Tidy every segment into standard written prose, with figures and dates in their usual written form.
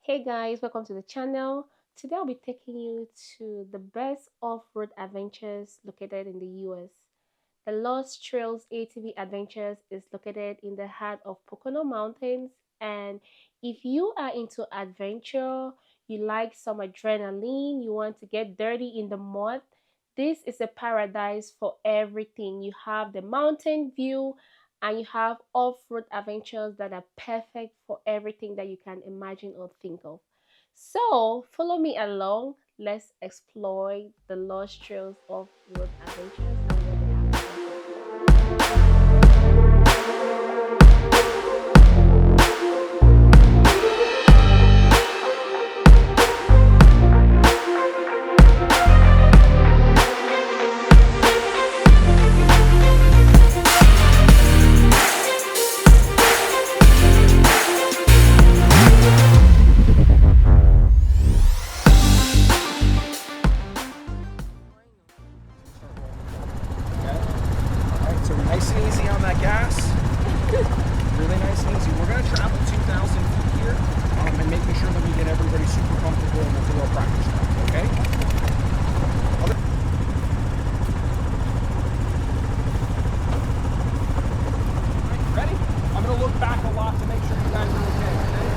Hey guys, welcome to the channel. Today I'll be taking you to the best off-road adventures located in the US. The Lost Trails ATV Adventures is located in the heart of Pocono Mountains, and if you are into adventure, you like some adrenaline, you want to get dirty in the mud, this is a paradise for everything. You have the mountain view and you have off-road adventures that are perfect for everything that you can imagine or think of. So follow me along. Let's explore the Lost Trails off-road adventures and what they have to offer. Okay. All right, so nice and easy on that gas. Really nice and easy. We're going to travel 2,000 feet here and making sure that we get everybody super comfortable and we'll do our practice round, okay? All right, ready? I'm going to look back a lot to make sure you guys are okay, okay?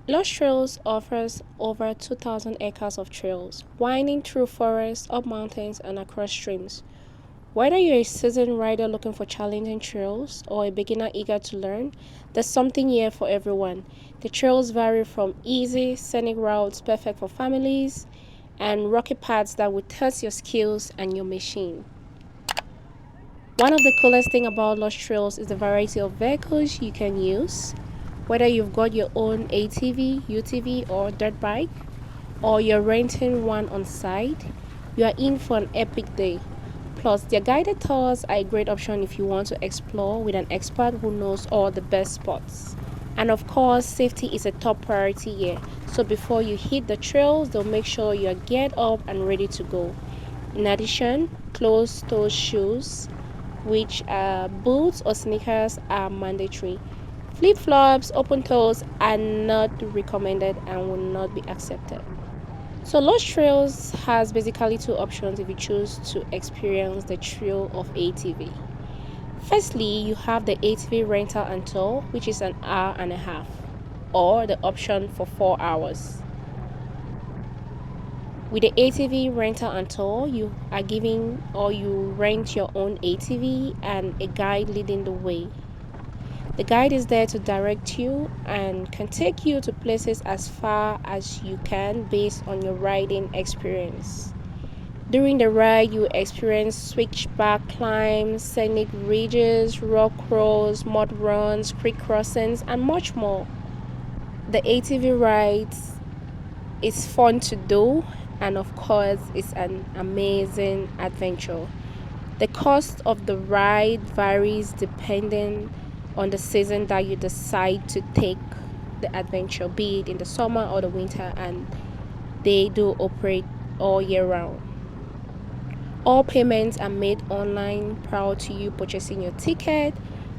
Lost Trails offers over 2,000 acres of trails, winding through forests, up mountains, and across streams. Whether you're a seasoned rider looking for challenging trails or a beginner eager to learn, there's something here for everyone. The trails vary from easy, scenic routes perfect for families and rocky paths that will test your skills and your machine. One of the coolest things about Lost Trails is the variety of vehicles you can use. Whether you've got your own ATV, UTV, or dirt bike, or you're renting one on site, you are in for an epic day. Plus, their guided tours are a great option if you want to explore with an expert who knows all the best spots. And of course, safety is a top priority here. So before you hit the trails, they'll make sure you're geared up and ready to go. In addition, closed-toe shoes, which are boots or sneakers, are mandatory. Flip-flops, open toes are not recommended and will not be accepted. So Lost Trails has basically two options if you choose to experience the thrill of ATV. Firstly, you have the ATV rental and tow, which is an hour and a half, or the option for 4 hours. With the ATV rental and tow, you are giving or you rent your own ATV and a guide leading the way. The guide is there to direct you and can take you to places as far as you can based on your riding experience. During the ride, you experience switchback climbs, scenic ridges, rock crawls, mud runs, creek crossings, and much more. The ATV rides is fun to do, and of course, it's an amazing adventure. The cost of the ride varies depending on the season that you decide to take the adventure, be it in the summer or the winter, and they do operate all year round. All payments are made online prior to you purchasing your ticket,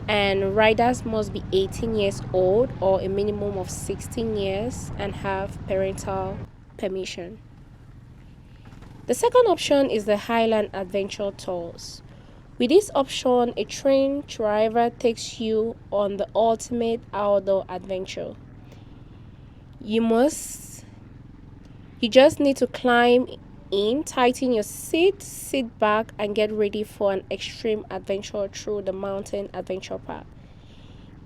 and riders must be 18 years old or a minimum of 16 years and have parental permission. The second option is the Highland Adventure Tours. With this option, a trained driver takes you on the ultimate outdoor adventure. You must You just need to climb in, tighten your seat, sit back, and get ready for an extreme adventure through the mountain adventure park.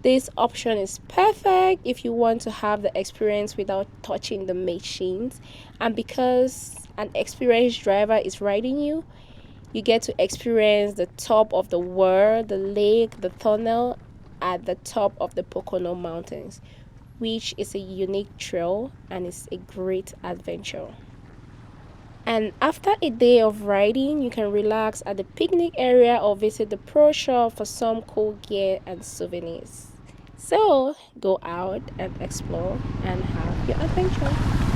This option is perfect if you want to have the experience without touching the machines, and because an experienced driver is riding you, you get to experience the top of the world, the lake, the tunnel at the top of the Pocono Mountains, which is a unique trail and is a great adventure. And after a day of riding, you can relax at the picnic area or visit the pro shop for some cool gear and souvenirs. So go out and explore and have your adventure.